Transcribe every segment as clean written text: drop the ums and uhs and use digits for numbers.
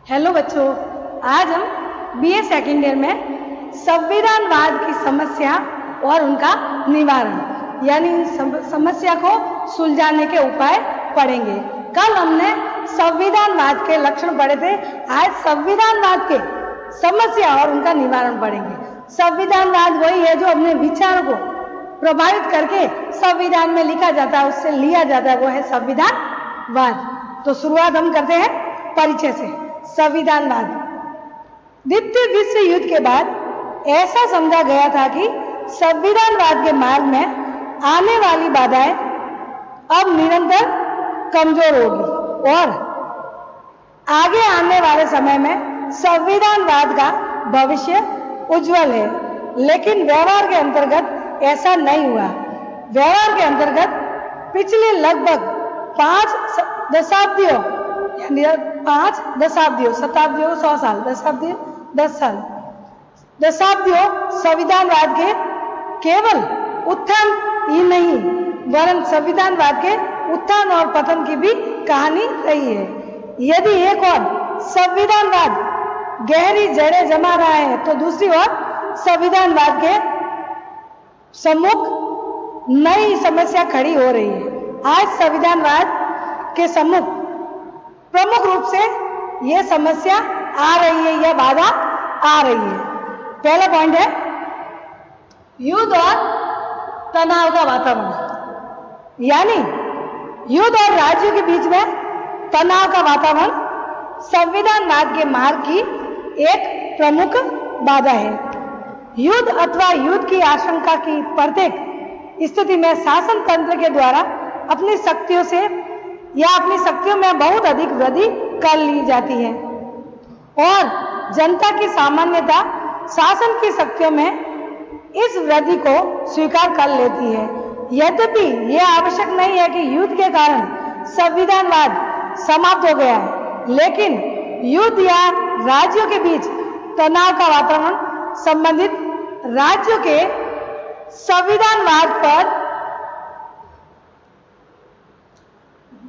Hello बच्चों, आज हम बीए सेकेंड ईयर में संविधानवाद की समस्या और उनका निवारण यानी समस्या को सुलझाने के उपाय पढ़ेंगे। कल हमने संविधानवाद के लक्षण पढ़े थे, आज संविधानवाद के समस्या और उनका निवारण पढ़ेंगे। संविधानवाद वही है जो अपने विचारों को प्रभावित करके संविधान में लिखा जाता है, उससे लिया जाता है, वो है संविधानवाद। तो शुरुआत हम करते हैं परिचय से। संविधानवाद द्वितीय विश्व युद्ध के बाद ऐसा समझा गया था कि संविधानवाद के मार्ग में आने वाली बाधाएं अब निरंतर कमजोर होगी और आगे आने वाले समय में संविधानवाद का भविष्य उज्जवल है। लेकिन व्यवहार के अंतर्गत ऐसा नहीं हुआ। व्यवहार के अंतर्गत पिछले लगभग 5 दशाब्दियों यानी 5 दशाब्दियों, शताब्दियों 100 साल, दशाब्दियों 10 साल, दशाब्दियों संविधानवाद के केवल उत्थान ही नहीं वरन संविधानवाद के उत्थान और पतन की भी कहानी रही है। यदि एक और संविधानवाद गहरी जड़ें जमा रहा है तो दूसरी ओर संविधानवाद के सम्मुख नई समस्या खड़ी हो रही है। आज संविधानवाद के सम्मुख प्रमुख रूप से यह समस्या आ रही है, यह बाधा आ रही है। पहला पॉइंट है युद्ध और तनाव का वातावरण, यानी युद्ध और राज्यों के बीच में तनाव का वातावरण संविधानवाद के मार्ग की एक प्रमुख बाधा है। युद्ध अथवा युद्ध की आशंका की प्रत्येक स्थिति में शासन तंत्र के द्वारा अपनी शक्तियों से या अपनी शक्तियों में बहुत अधिक वृद्धि कर ली जाती है और जनता की सामान्यता शासन की शक्तियों में इस वृद्धि को स्वीकार कर लेती है। यद्यपि यह आवश्यक नहीं है कि युद्ध के कारण संविधानवाद समाप्त हो गया है, लेकिन युद्ध या राज्यों के बीच तनाव का वातावरण संबंधित राज्यों के संविधानवाद पर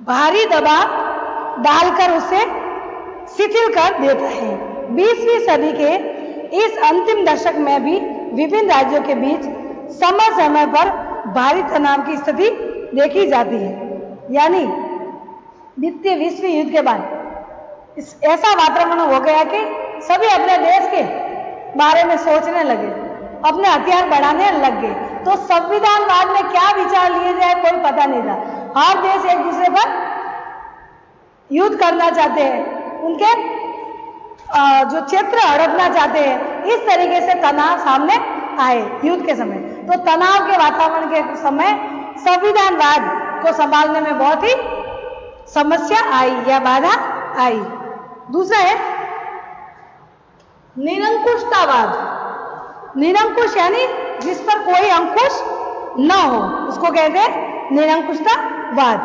भारी दबाव डालकर उसे शिथिल कर देता है। 20वीं सदी के इस अंतिम दशक में भी विभिन्न राज्यों के बीच समय समय पर भारी तनाव की स्थिति देखी जाती है। यानी द्वितीय विश्व युद्ध के बाद ऐसा वातावरण हो गया कि सभी अपने देश के बारे में सोचने लगे, अपने हथियार बढ़ाने लग गए। तो संविधानवाद में क्या विचार लिए जाए कोई पता नहीं था। हर देश एक दूसरे पर युद्ध करना चाहते हैं, उनके जो क्षेत्र हड़पना चाहते हैं। इस तरीके से तनाव सामने आए युद्ध के समय। तो तनाव के वातावरण के समय संविधानवाद को संभालने में बहुत ही समस्या आई या बाधा आई। दूसरा है निरंकुशतावाद। निरंकुश यानी जिस पर कोई अंकुश न हो, उसको कहते हैं निरंकुशतावाद।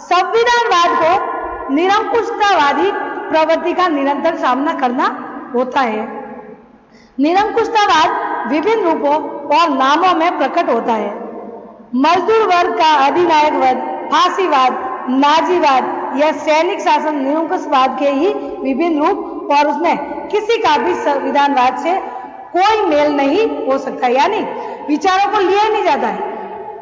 संविधानवाद को निरंकुशतावादी प्रवृत्ति का निरंतर सामना करना होता है। निरंकुशतावाद विभिन्न रूपों और नामों में प्रकट होता है। मजदूर वर्ग का अधिनायकवाद, फांसीवाद, नाजीवाद या सैनिक शासन निरंकुशवाद के ही विभिन्न रूप और उसमें किसी का भी संविधानवाद से कोई मेल नहीं हो सकता, यानी विचारों को लिया नहीं जाता है।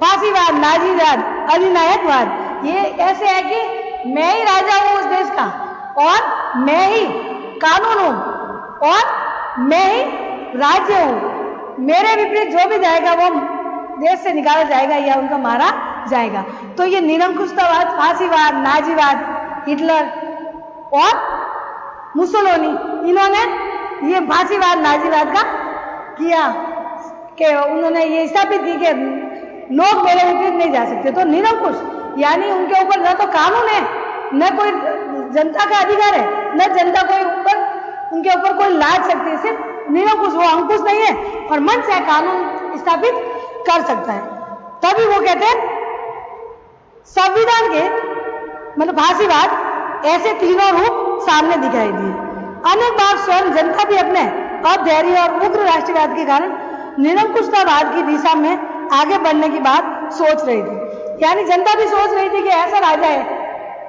फांसीवाद, नाजीवाद, अधिनायकवाद ये ऐसे है कि मैं ही राजा हूं उस देश का और मैं ही कानून हूं और मैं ही राज्य हूं। मेरे विपरीत जो भी जाएगा वो देश से निकाला जाएगा या उनका मारा जाएगा। तो ये निरंकुशतावाद, फांसीवाद, नाजीवाद, हिटलर और मुसोलिनी, इन्होंने ये फांसीवाद, नाजीवाद का किया कि उन्होंने ये स्थापित की कि लोग मेरे विपरीत नहीं जा सकते। तो निरंकुश यानी उनके ऊपर न तो कानून है, न कोई जनता का अधिकार है, न जनता कोई उनके ऊपर कोई लाद सकती है। सिर्फ निरंकुश, वो अंकुश नहीं है और मन से कानून स्थापित कर सकता है। तभी वो कहते हैं संविधान के मतलब फांसीवाद ऐसे तीनों रूप सामने दिखाई दिए। अनेक बार स्वयं जनता भी अपने अधैर्य और उग्र राष्ट्रवाद के कारण निरंकुशतावाद की दिशा में आगे बढ़ने की बात सोच रही थी। यानी जनता भी सोच रही थी कि ऐसा राजा है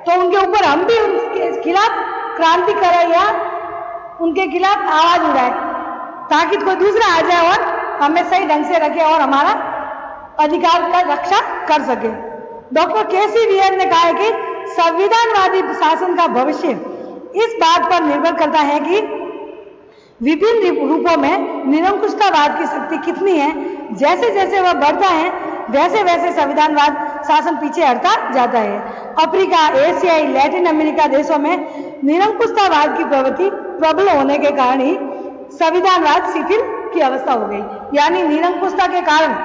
तो उनके ऊपर हम भी उनके खिलाफ क्रांति करे या उनके खिलाफ आवाज उठाए, ताकि कोई दूसरा आ जाए और हमें सही ढंग से रखे और हमारा अधिकार का रक्षा कर सके। डॉक्टर केसी वियर ने कहा है कि संविधानवादी शासन का भविष्य इस बात पर निर्भर करता है कि विभिन्न रूपों में निरंकुशतावाद की शक्ति कितनी है। जैसे जैसे वह बढ़ता है वैसे वैसे संविधानवाद शासन पीछे हटता जाता है। अफ्रीका, एशियाई, लैटिन अमेरिका देशों में निरंकुशतावाद की प्रवृत्ति प्रबल होने के कारण ही संविधानवाद शिथिल की अवस्था हो गई। यानी निरंकुशता के कारण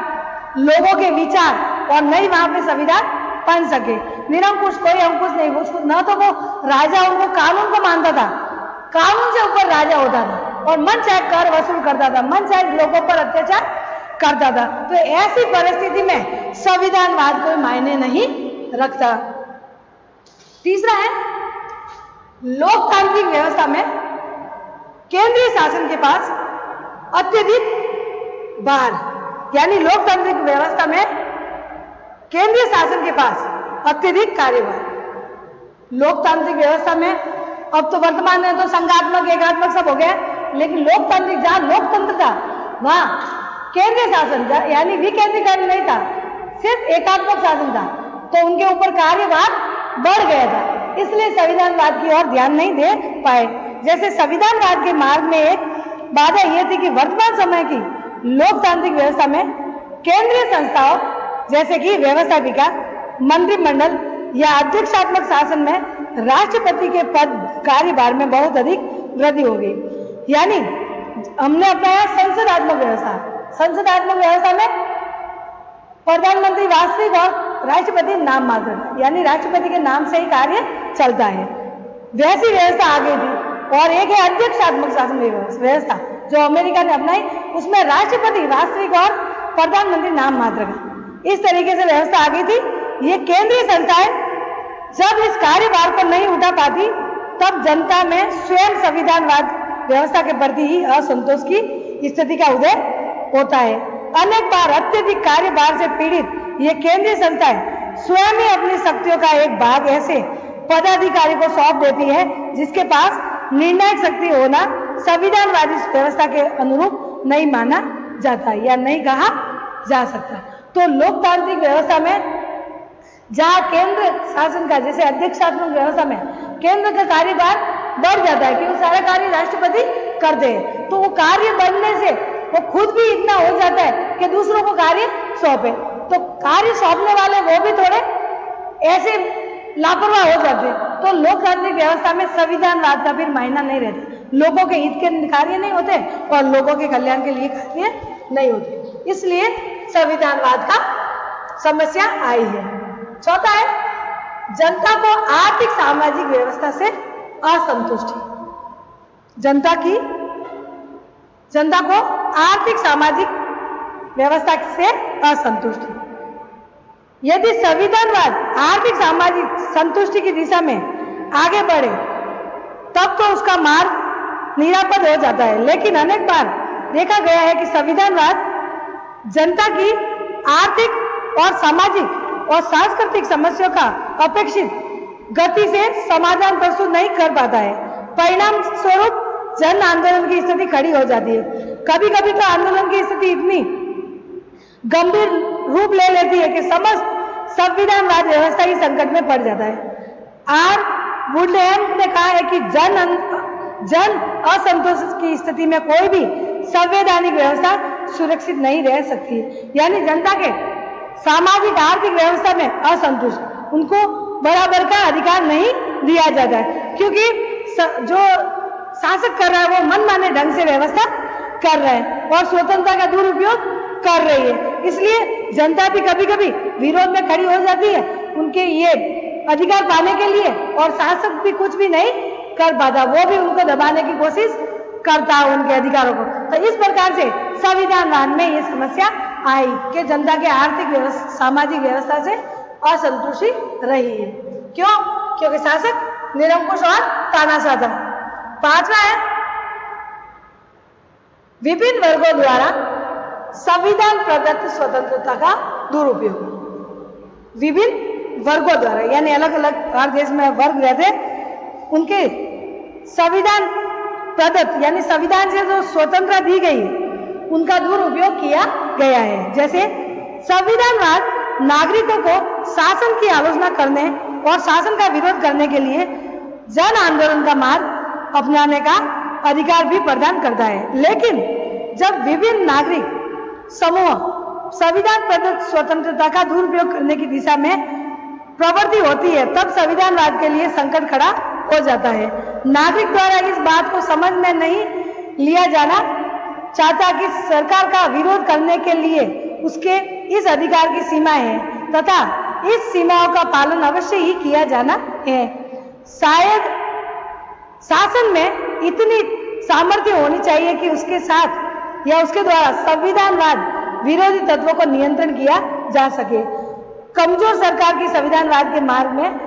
लोगों के विचार और नई वहां पे संविधान बन सके। निरंकुश कोई अंकुश नहीं, उसको न तो वो राजा उनको कानून को मानता था, कानून से ऊपर राजा होता था और मन चाहे कर वसूल करता था, मन चाहे लोगों पर अत्याचार करता था। तो ऐसी परिस्थिति में संविधानवाद कोई मायने नहीं रखता। तीसरा है लोकतांत्रिक व्यवस्था में केंद्रीय शासन के पास अत्यधिक भार, यानी लोकतांत्रिक व्यवस्था में केंद्रीय शासन के पास अत्यधिक कार्यभार। लोकतांत्रिक व्यवस्था में अब तो वर्तमान में तो संघात्मक एकात्मक सब हो गया, लेकिन लोकतांत्रिक जहां लोकतंत्र था वहां केंद्रीय शासन यानी विकेंद्रीकरण नहीं था, सिर्फ एकात्मक शासन था, तो उनके ऊपर कार्यभार बढ़ गया था, इसलिए संविधानवाद की ओर ध्यान नहीं दे पाए। जैसे संविधानवाद के मार्ग में एक बाधा यह थी कि वर्तमान समय की लोकतांत्रिक व्यवस्था में केंद्रीय संस्थाओं जैसे कि व्यवस्थापिका, मंत्रिमंडल या अध्यक्षात्मक शासन में राष्ट्रपति के पद कार्यभार में बहुत अधिक वृद्धि हो गई। यानी हमने अपनाया संसदात्मक व्यवस्था। संसदात्मक व्यवस्था में प्रधानमंत्री वास्तविक और राष्ट्रपति नाम मात्र, यानी राष्ट्रपति के नाम से ही कार्य चलता है। वैसी व्यवस्था आ गई थी। और एक है अध्यक्षात्मक शासन व्यवस्था जो अमेरिका ने अपनाई, उसमें राष्ट्रपति वास्तविक और प्रधानमंत्री नाम मात्र का, इस तरीके से व्यवस्था आ गई थी। ये केंद्रीय संस्थाएं जब इस कार्यभार को नहीं उठा पाती तब जनता में स्वयं संविधानवाद व्यवस्था के प्रति ही असंतोष की स्थिति का उदय होता है। अनेक बार अत्यधिक कार्यभार से पीड़ित ये केंद्रीय संस्थाएं स्वयं ही अपनी शक्तियों का एक भाग ऐसे पदाधिकारी को सौंप देती है जिसके पास निर्णायक शक्ति होना संविधानवादी व्यवस्था के अनुरूप नहीं माना जाता या नहीं कहा जा सकता। तो लोकतांत्रिक व्यवस्था में जहां केंद्र शासन का, जैसे अध्यक्षात्मक व्यवस्था में केंद्र का कार्यभार बढ़ जाता है कि वो सारा कार्य राष्ट्रपति करते हैं, तो वो कार्य बढ़ने से वो खुद भी इतना हो जाता है कि दूसरों को कार्य सौंपे, तो कार्य सौंपने वाले वो भी थोड़े ऐसे लापरवाह हो जाते हैं। तो लोकतांत्रिक व्यवस्था में संविधानवाद का फिर मायना नहीं रहता, लोगों के हित के कार्य नहीं होते और लोगों के कल्याण के लिए कार्य नहीं होते, इसलिए संविधानवाद का समस्या आई है। चौथा है जनता को आर्थिक सामाजिक व्यवस्था से असंतुष्टि। जनता को आर्थिक सामाजिक व्यवस्था से असंतुष्टि। यदि संविधानवाद आर्थिक सामाजिक संतुष्टि की दिशा में आगे बढ़े तब तो उसका मार्ग निरापद हो जाता है, लेकिन अनेक बार देखा गया है कि संविधानवाद जनता की आर्थिक और सामाजिक और सांस्कृतिक समस्याओं का अपेक्षित गति से समाधान प्रस्तुत नहीं कर पाता है। परिणाम स्वरूप जन आंदोलन की स्थिति खड़ी हो जाती है। कभी कभी तो आंदोलन की स्थिति इतनी गंभीर रूप ले लेती है कि समस्त संविधानवाद व्यवस्था ही संकट में पड़ जाता है। आर वुडलैंड ने कहा है कि जन असंतोष की स्थिति में कोई भी संवैधानिक व्यवस्था सुरक्षित नहीं रह सकती, यानी जनता के सामाजिक आर्थिक व्यवस्था में असंतुष्ट, उनको बराबर का अधिकार नहीं दिया जाता है, क्योंकि जो शासक कर रहा है वो मनमाने ढंग से व्यवस्था कर रहा है और स्वतंत्रता का दुरुपयोग कर रही है। इसलिए जनता भी कभी कभी विरोध में खड़ी हो जाती है उनके ये अधिकार पाने के लिए, और शासक भी कुछ भी नहीं कर पाता, वो भी उनको दबाने की कोशिश करता है उनके अधिकारों को। तो इस प्रकार से संविधानवाद में ये समस्या आई कि जनता के आर्थिक सामाजिक व्यवस्था से असंतुष्टि रही है। क्यों? क्योंकि शासक निरंकुश और तानाशाह था। पांचवा है विभिन्न वर्गों द्वारा संविधान प्रदत्त स्वतंत्रता का दुरुपयोग। विभिन्न वर्गों द्वारा, यानी अलग अलग हर देश में वर्ग रहते, उनके संविधान प्रदत्त यानी संविधान से जो स्वतंत्रता दी गई उनका दुरुपयोग किया गया है। जैसे संविधानवाद नागरिकों को शासन की आलोचना करने और शासन का विरोध करने के लिए जन आंदोलन का मार्ग अपनाने का अधिकार भी प्रदान करता है। लेकिन जब विभिन्न नागरिक समूह संविधान प्रदत्त स्वतंत्रता का दुरुपयोग करने की दिशा में प्रवृत्ति होती है, तब संविधानवाद के लिए संकट खड़ा हो जाता है। नागरिक द्वारा इस बात को समझ में नहीं लिया जाना चाहता कि सरकार का विरोध करने के लिए उसके इस अधिकार की सीमाएं हैं तथा इस सीमाओं का पालन अवश्य ही किया जाना है। शायद शासन में इतनी सामर्थ्य होनी चाहिए कि उसके साथ या उसके द्वारा संविधानवाद विरोधी तत्वों को नियंत्रण किया जा सके। कमजोर सरकार की संविधानवाद के मार्ग में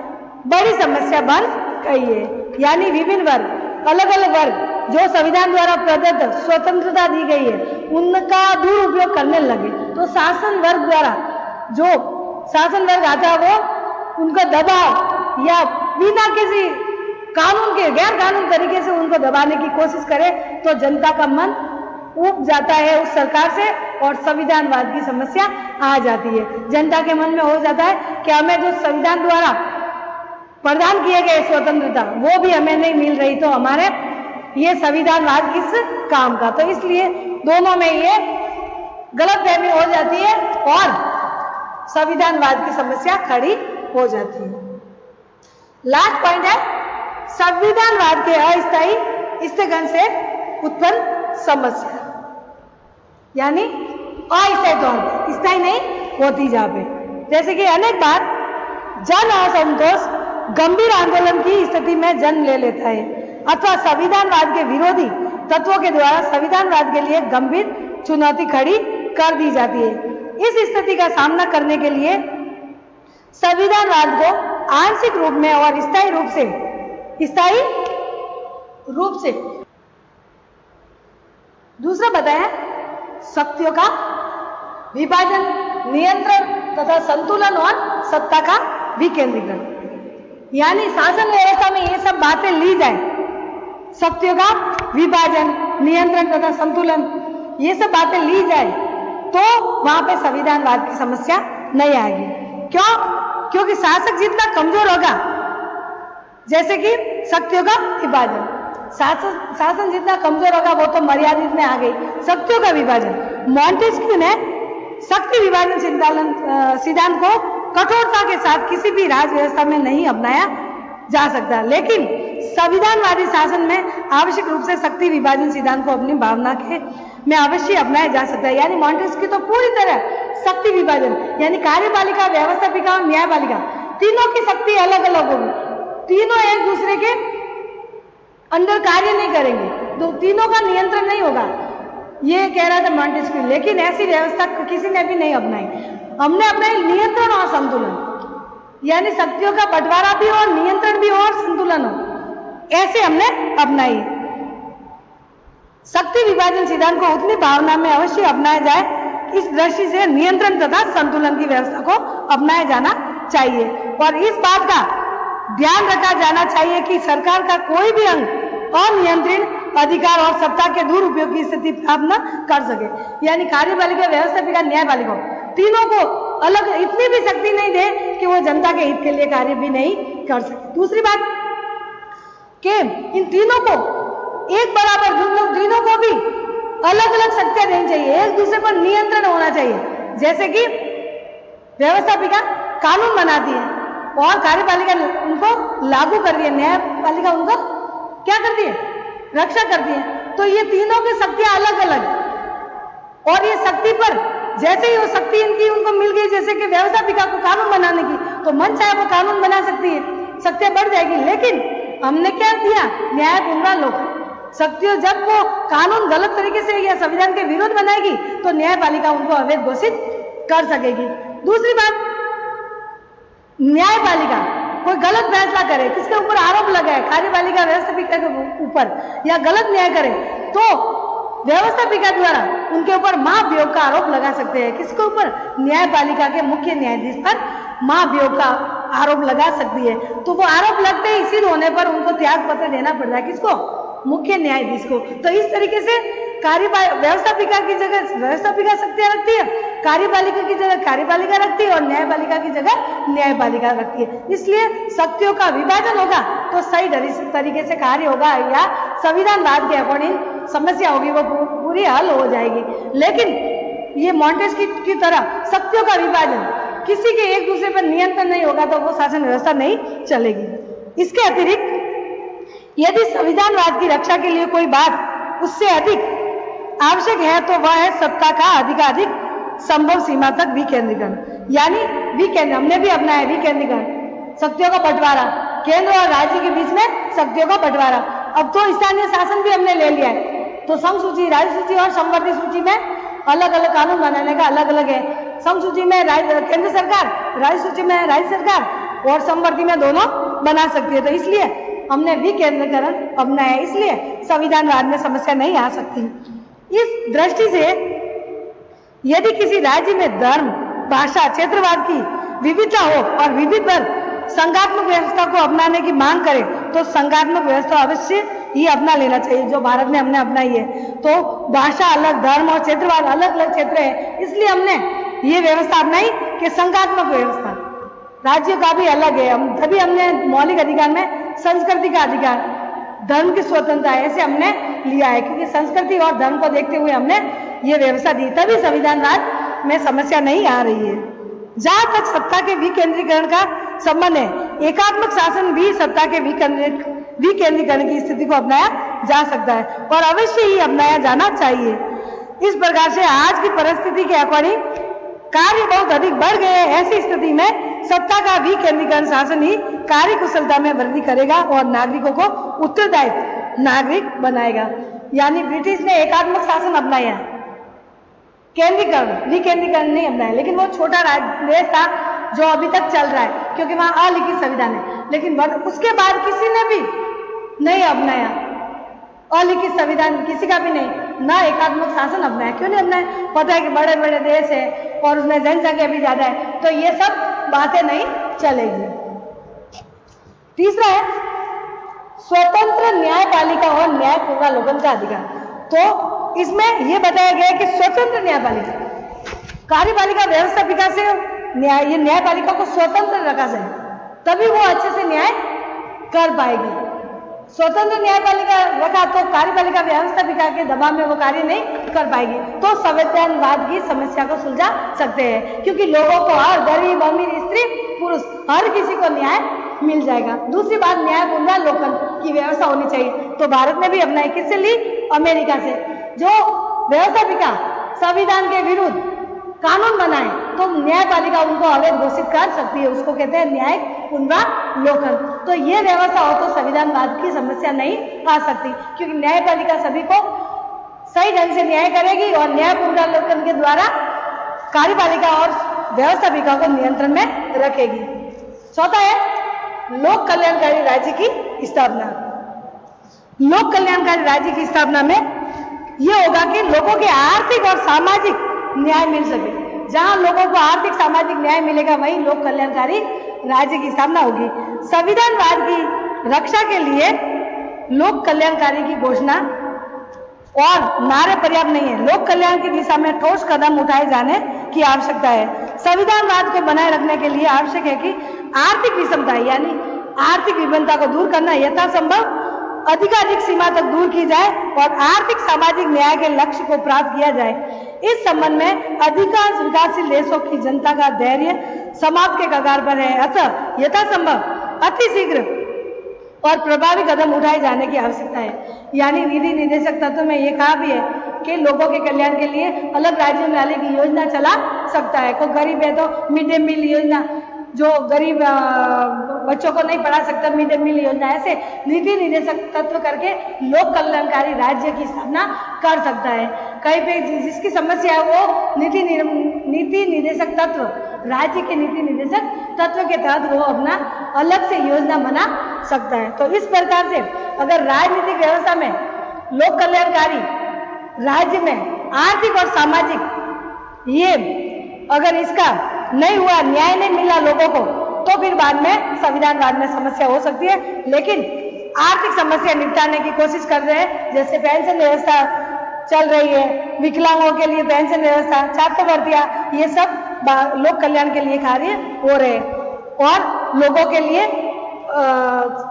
बड़ी समस्या बन गई है, यानी विभिन्न वर्ग, अलग अलग वर्ग जो संविधान द्वारा प्रदत्त स्वतंत्रता दी गई है उनका दुरुपयोग करने लगे, तो शासन वर्ग द्वारा जो शासन वर्ग आता है वो उनका दबाव या बिना किसी कानून के गैर कानून तरीके से उनको दबाने की कोशिश करे तो जनता का मन उब जाता है उस सरकार से और संविधानवाद की समस्या आ जाती है। जनता के मन में हो जाता है कि हमें जो संविधान द्वारा प्रदान किए गए स्वतंत्रता वो भी हमें नहीं मिल रही, तो हमारे ये संविधानवाद किस काम का। तो इसलिए दोनों में ये गलतफहमी हो जाती है और संविधानवाद की समस्या खड़ी हो जाती है। लास्ट पॉइंट है संविधानवाद के अस्थायी स्थगन से उत्पन्न समस्या, यानी अस्थायी तौर पर, स्थायी नहीं होती जहां पे। जैसे कि अनेक बार जन असंतोष गंभीर आंदोलन की स्थिति में जन्म ले लेता है अथवा संविधानवाद के विरोधी तत्वों के द्वारा संविधानवाद के लिए गंभीर चुनौती खड़ी कर दी जाती है। इस स्थिति का सामना करने के लिए संविधानवाद को आंशिक रूप में और स्थायी रूप से दूसरा बताया शक्तियों का विभाजन, नियंत्रण तथा संतुलन और सत्ता का विकेंद्रीकरण, यानी शासन व्यवस्था में ये सब बातें ली जाए, शक्तियों का विभाजन, नियंत्रण तथा संतुलन, ये सब बातें ली जाए तो वहां पे संविधानवाद की समस्या नहीं आएगी। क्यों? क्योंकि शासक जितना कमजोर होगा, जैसे कि शक्तियों का विभाजन, शासन जितना कमजोर होगा वो तो मर्यादित में आ गई, शक्तियों का विभाजन। मॉन्टेस्क्यू ने शक्ति विभाजन सिद्धांत को कठोरता के साथ किसी भी राज व्यवस्था में नहीं अपनाया जा सकता, लेकिन संविधानवादी शासन में आवश्यक रूप से शक्ति विभाजन सिद्धांत को अपनी भावना के में अवश्य अपनाया जा सकता है। यानी मॉन्टेस्क्यू तो पूरी तरह शक्ति विभाजन, यानी कार्यपालिका, व्यवस्थापिका और न्यायपालिका तीनों की शक्ति अलग अलग होगी, तीनों एक दूसरे के अंदर कार्य नहीं करेंगे, तो तीनों का नियंत्रण नहीं होगा, ये कह रहा था मॉन्टेस्क्यू। लेकिन ऐसी व्यवस्था किसी ने भी नहीं अपनाई। हमने अपनाई नियंत्रण और संतुलन, यानी शक्तियों का बंटवारा भी हो, नियंत्रण भी हो और संतुलन हो, ऐसे हमने अपनाई। शक्ति विभाजन सिद्धांत को उतनी भावना में अवश्य अपनाया जाए, इस दृष्टि से नियंत्रण तथा संतुलन की व्यवस्था को अपनाया जाना चाहिए और इस बात का ध्यान रखा जाना चाहिए कि सरकार का कोई भी अंग अनियंत्रित अधिकार और सत्ता के दुरुपयोग की स्थिति प्राप्त न कर सके। यानी कार्यपालिका, व्यवस्थापिका, न्यायपालिका तीनों को अलग इतनी भी शक्ति नहीं दे कि वो जनता के हित के लिए कार्य भी नहीं कर सके। दूसरी बात कि इन तीनों को एक बराबर, तीनों को भी अलग अलग शक्तियां देनी चाहिए, एक दूसरे पर नियंत्रण होना चाहिए। जैसे कि व्यवस्थापिका कानून बनाती है और कार्यपालिका उनको लागू करती है, न्यायपालिका उनको क्या करती है, रक्षा करती है। तो ये तीनों की शक्तियां अलग अलग और ये शक्ति पर जैसे ही वो शक्ति इनकी उनको मिल गई, जैसे कि व्यवस्थापिका को कानून बनाने की, तो मन चाहे वो कानून बना सकती है, शक्तियां बढ़ जाएगी। लेकिन हमने क्या किया, न्याय पुनरा लोक शक्तियों, जब वो कानून गलत तरीके से या संविधान के विरोध बनाएगी तो न्यायपालिका उनको अवैध घोषित कर सकेगी। दूसरी बात, न्यायपालिका कोई गलत फैसला करे, किसके ऊपर आरोप लगाए, कार्यपालिका व्यवस्थापिका के ऊपर, या गलत न्याय करे, तो व्यवस्थापिका द्वारा उनके ऊपर महाभियोग का आरोप लगा सकते हैं। किसके ऊपर, न्यायपालिका के मुख्य न्यायाधीश पर महाभियोग का आरोप लगा सकती है। तो वो आरोप लगते ही सिद्ध होने पर उनको त्याग पत्र देना पड़ता है। किसको? मुख्य न्यायाधीश को। तो इस तरीके से व्यवस्थापिका की जगह व्यवस्थापिका शक्तियां रखती है, कार्यपालिका की जगह कार्यपालिका रखती है और न्यायपालिका की जगह न्यायपालिका रखती है। इसलिए शक्तियों का विभाजन होगा तो सही तरीके से कार्य होगा या संविधानवाद के अकॉर्डिंग समस्या होगी वो पूरी हल हो जाएगी। लेकिन ये मॉन्टेस्क्यू की तरह शक्तियों का विभाजन, किसी के एक दूसरे पर नियंत्रण नहीं होगा तो वो शासन व्यवस्था नहीं चलेगी। इसके अतिरिक्त यदि संविधानवाद की रक्षा के लिए कोई बात उससे अधिक आवश्यक है तो वह है सत्ता का अधिकाधिक संभव सीमा तक विकेंद्रीकरण। यानी हमने भी अपनाया विकेंद्रीकरण, शक्तियों का बंटवारा, केंद्र और राज्य के बीच में शक्तियों का बंटवारा। अब तो स्थानीय शासन भी हमने ले लिया है। तो सम सूची, राज्य सूची और संवर्ती सूची में अलग अलग कानून बनाने का अलग अलग है। सम सूची में केंद्र सरकार, राज्य सूची में राज्य सरकार और संवर्ती में दोनों बना सकती है। तो इसलिए हमने विकेंद्रीकरण अपनाया, इसलिए संविधानवाद में समस्या नहीं आ सकती। इस दृष्टि से यदि किसी राज्य में धर्म, भाषा, क्षेत्रवाद की विविधता हो और विविध पर संघात्मक व्यवस्था को अपनाने की मांग करे तो संघात्मक व्यवस्था अवश्य ही अपना लेना चाहिए, जो भारत में हमने अपनाई है। तो भाषा अलग, धर्म और क्षेत्रवाद अलग अलग क्षेत्र है, इसलिए हमने ये व्यवस्था अपनाई कि संघात्मक व्यवस्था। राज्य का भी अलग है, तभी हमने मौलिक अधिकार में संस्कृति का अधिकार, धर्म की स्वतंत्रता ऐसे हमने लिया है, क्योंकि संस्कृति और धर्म को देखते हुए हमने ये व्यवस्था दी, तभी संविधानवाद में समस्या नहीं आ रही है। जहां तक सत्ता के विकेंद्रीकरण का संबंध है, एकात्मक शासन भी सत्ता के विकेंद्रीकरण की स्थिति को अपनाया जा सकता है और अवश्य ही अपनाया जाना चाहिए। इस प्रकार से आज की परिस्थिति के अकॉर्डिंग कार्य बहुत अधिक बढ़ गए हैं। ऐसी स्थिति में सत्ता का विकेंद्रीकरण शासन ही कार्य कुशलता में वृद्धि करेगा और नागरिकों को उत्तरदायी नागरिक बनाएगा। यानी ब्रिटिश ने एकात्मक शासन अपनाया, विकेंद्रीकरण नहीं अपनाया, लेकिन वो छोटा देश था जो अभी तक चल रहा है, क्योंकि वहां अलिखित संविधान है। लेकिन उसके बाद किसी ने भी नहीं अपनाया अलिखित संविधान, किसी का भी नहीं, ना एकात्मक शासन अपनाया। क्यों नहीं अपनाया? पता है कि बड़े बड़े देश है और उसमें जनसंख्या भी ज्यादा है, तो ये सब बातें नहीं चलेगी। तीसरा है स्वतंत्र न्यायपालिका और न्याय पुनरावलोकन का अधिकार। तो इसमें यह बताया गया है कि स्वतंत्र न्यायपालिका, कार्यपालिका व्यवस्थापिका से न्यायपालिका को स्वतंत्र रखा जाए, तभी वो अच्छे से न्याय कर पाएगी। स्वतंत्र न्यायपालिका रखा तो कार्यपालिका व्यवस्थापिका के दबाव में वो कार्य नहीं कर पाएगी, तो संविधानवाद की समस्या को सुलझा सकते हैं, क्योंकि लोगों को, हर गरीब, अमीर, स्त्री, पुरुष, हर किसी को न्याय मिल जाएगा। दूसरी बात, न्याय पुनरावलोकन की व्यवस्था होनी चाहिए। तो भारत ने भी अपनाई, किससे ली? अमेरिका से। जो व्यवस्थापिका संविधान के विरुद्ध कानून बनाए तो न्यायपालिका उनको अवैध घोषित कर सकती है, उसको कहते हैं न्याय पुनरावलोकन। तो ये व्यवस्था हो तो संविधानवाद की समस्या नहीं आ सकती, क्योंकि न्यायपालिका सभी को सही ढंग से न्याय करेगी और न्याय पुनरावलोकन के द्वारा कार्यपालिका और व्यवस्थापिका को नियंत्रण में रखेगी। चौथा है लोक कल्याणकारी राज्य की स्थापना। लोक कल्याणकारी राज्य की स्थापना में यह होगा कि लोगों के आर्थिक और सामाजिक न्याय मिल सके। जहां लोगों को आर्थिक सामाजिक न्याय मिलेगा वहीं लोक कल्याणकारी राज्य की स्थापना होगी। संविधानवाद की रक्षा के लिए लोक कल्याणकारी की घोषणा और नारे पर्याप्त नहीं है, लोक कल्याण की दिशा में ठोस कदम उठाए जाने की आवश्यकता है। संविधानवाद को बनाए रखने के लिए आवश्यक है कि आर्थिक विषमता यानी आर्थिक विभिन्नता को दूर करना यथासंभव अधिकाधिक सीमा तक दूर की जाए और आर्थिक सामाजिक न्याय के लक्ष्य को प्राप्त किया जाए। इस संबंध में अधिकांश विकासशील देशों की जनता का धैर्य समाप्त के कगार पर है, अतः यथासंभव अतिशीघ्र और प्रभावी कदम उठाए जाने की आवश्यकता है। यानी नीति निर्देशक तत्व में ये कहा भी है कि लोगों के कल्याण के लिए अलग राज्यों में अलग योजना चला सकता है। कोई गरीब है तो मिड डे मील योजना, जो गरीब बच्चों को नहीं पढ़ा सकता, मिड डे मील योजना, ऐसे नीति निर्देशक तत्व करके लोक कल्याणकारी राज्य की स्थापना कर सकता है। कहीं पे जिसकी समस्या है वो नीति निर्देशक तत्व, राज्य के नीति निर्देशक तत्व के तहत वो अपना अलग से योजना बना सकता है। तो इस प्रकार से अगर राजनीतिक व्यवस्था में लोक कल्याणकारी राज्य में आर्थिक और सामाजिक ये अगर इसका नहीं हुआ, न्याय नहीं मिला लोगों को, तो फिर बाद में संविधानवाद में समस्या हो सकती है। लेकिन आर्थिक समस्या निपटाने की कोशिश कर रहे हैं, जैसे पेंशन व्यवस्था चल रही है, विकलांगों के लिए पेंशन व्यवस्था, छात्रवृत्तियां, ये सब लोक कल्याण के लिए कार्य हो रहे हैं। और लोगों के लिए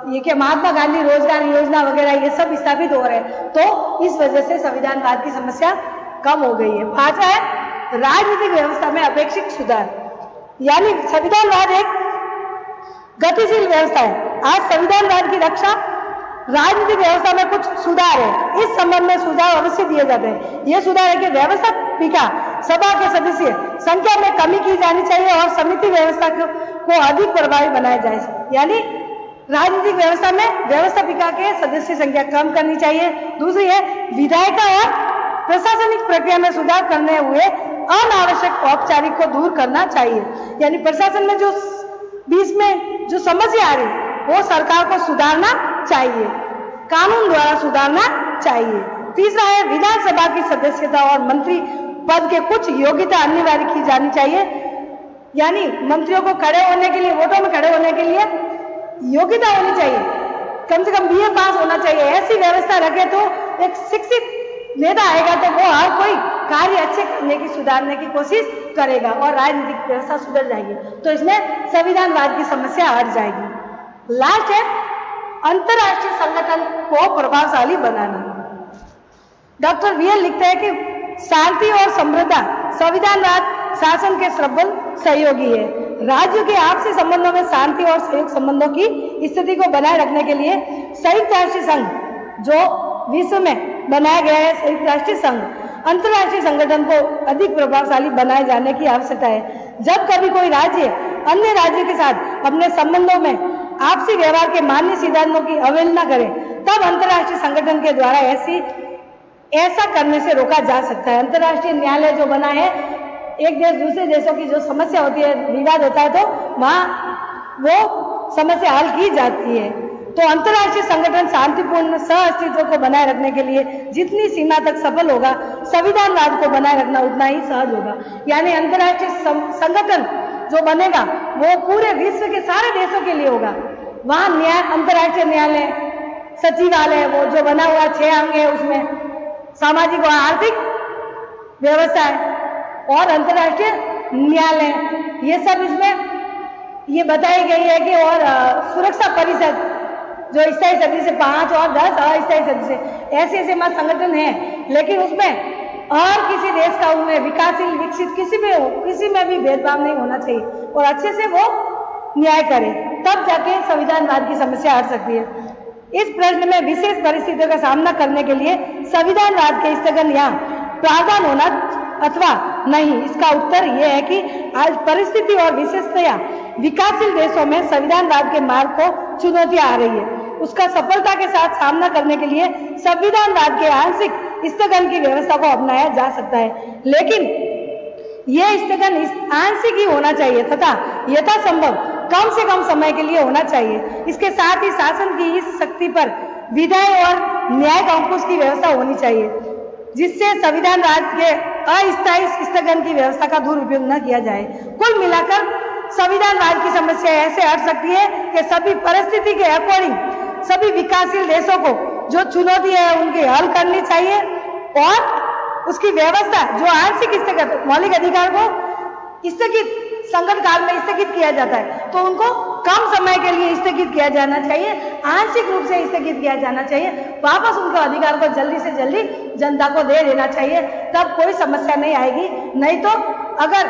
ये क्या महात्मा गांधी रोजगार योजना वगैरह ये सब स्थापित हो रहे हैं, तो इस वजह से संविधानवाद की समस्या कम हो गई है। पांचवा है राजनीतिक व्यवस्था में अपेक्षित सुधार, यानी संविधानवाद एक गतिशील व्यवस्था है। आज संविधानवाद की रक्षा राजनीतिक व्यवस्था में कुछ सुधार है, इस संबंध में सुझाव अवश्य दिए जाते हैं। ये सुधार है कि व्यवस्थापिका सभा के सदस्य संख्या में कमी की जानी चाहिए और समिति व्यवस्था को अधिक प्रभावी बनाया जाए, यानी राजनीतिक व्यवस्था में व्यवस्थापिका के सदस्य संख्या कम करनी चाहिए। दूसरी है विधायिका और प्रशासनिक प्रक्रिया में सुधार करने हुए अनावश्यक औपचारिक को दूर करना चाहिए, यानी प्रशासन में जो बीच में जो समस्या आ रही वो सरकार को सुधारना चाहिए, कानून द्वारा सुधारना चाहिए। तीसरा है विधानसभा की सदस्यता और मंत्री पद के कुछ योग्यता अनिवार्य की जानी चाहिए, यानी मंत्रियों को खड़े होने के लिए, वोटों में खड़े होने के लिए योग्यता होनी चाहिए, कम से कम बीए पास होना चाहिए। ऐसी व्यवस्था रखे तो एक शिक्षित नेता आएगा तो वो हर कोई कार्य अच्छे करने की, सुधारने की कोशिश करेगा और राजनीतिक व्यवस्था सुधर जाएगी, तो इसमें संविधानवाद की समस्या हट जाएगी। लास्ट है अंतरराष्ट्रीय संगठन को प्रभावशाली बनाना। डॉक्टर वीएल लिखते हैं कि शांति और समृद्धता संविधानवाद शासन के प्रबल सहयोगी है। राज्यों के आपसी संबंधों में शांति और सहयोग संबंधों की स्थिति को बनाए रखने के लिए संयुक्त राष्ट्र संघ, जो विश्व में बनाया गया है संयुक्त राष्ट्र संघ, अंतरराष्ट्रीय संगठन को अधिक प्रभावशाली बनाए जाने की आवश्यकता है। जब कभी कोई राज्य अन्य राज्यों के साथ अपने संबंधों में आपसी व्यवहार के मान्य सिद्धांतों की अवहेलना करे, तब अंतरराष्ट्रीय संगठन के द्वारा ऐसा करने से रोका जा सकता है। अंतरराष्ट्रीय न्यायालय जो बना है, एक देश दूसरे देशों की जो समस्या होती है, विवाद होता है, तो वहां वो समस्या हल की जाती है। तो अंतरराष्ट्रीय संगठन शांतिपूर्ण सह अस्तित्व को बनाए रखने के लिए जितनी सीमा तक सफल होगा, संविधानवाद को बनाए रखना उतना ही सहज होगा। यानी अंतरराष्ट्रीय संगठन जो बनेगा वो पूरे विश्व के सारे देशों के लिए होगा। वहां अंतरराष्ट्रीय न्यायालय, सचिवालय, वो जो बना हुआ 6 अंग है, उसमें सामाजिक और आर्थिक व्यवस्था है और अंतरराष्ट्रीय न्यायालय, ये सब इसमें ये बताई गई है कि और सुरक्षा परिषद जो स्थायी सदस्य से 5 और 10 अस्थायी सदस्य, ऐसे मत संगठन है, लेकिन उसमें और किसी देश का उनमें विकासशील विकसित किसी में भी भेदभाव नहीं होना चाहिए और अच्छे से वो न्याय करे, तब जाके संविधानवाद की समस्या हट सकती है। इस प्रश्न में विशेष परिस्थितियों का सामना करने के लिए संविधानवाद के स्थगन या प्रावधान होना अथवा नहीं, इसका उत्तर यह है कि आज परिस्थिति और विशेषतया विकासशील देशों में संविधानवाद के मार्ग को चुनौतियां आ रही है। उसका सफलता के साथ सामना करने के लिए संविधानवाद के आंशिक स्थगन की व्यवस्था को अपनाया जा सकता है, लेकिन यह स्थगन आंशिक ही होना चाहिए तथा यथासंभव कम से कम समय के लिए होना चाहिए। इसके साथ ही शासन की इस शक्ति पर विधायी और न्यायिक अंकुश की व्यवस्था होनी चाहिए, जिससे संविधानवाद के अस्थायी स्थगन की व्यवस्था का दुरुपयोग न किया जाए। कुल मिलाकर संविधानवाद की समस्या ऐसे हट सकती है कि सभी परिस्थिति के अकॉर्डिंग सभी विकासशील देशों को जो चुनौती है उनकी हल करनी चाहिए और उसकी व्यवस्था जो आंशिक स्थगित मौलिक अधिकार को स्थगित संकट काल में स्थगित किया जाता है तो उनको कम समय के लिए स्थगित किया जाना चाहिए, आंशिक रूप से स्थगित किया जाना चाहिए, वापस उनके अधिकार को जल्दी से जल्दी जनता को दे देना चाहिए, तब कोई समस्या नहीं आएगी। नहीं तो अगर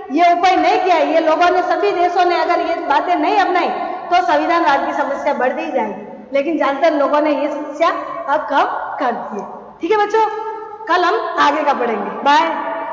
ये उपाय नहीं किया, ये लोगों ने, सभी देशों ने अगर ये बातें नहीं अपनाई तो संविधानवाद की समस्या बढ़ती ही जाएगी, लेकिन ज्यादातर लोगों ने ये समस्या अब कम कर दी है। ठीक है बच्चों, कल हम आगे का पढ़ेंगे। बाय।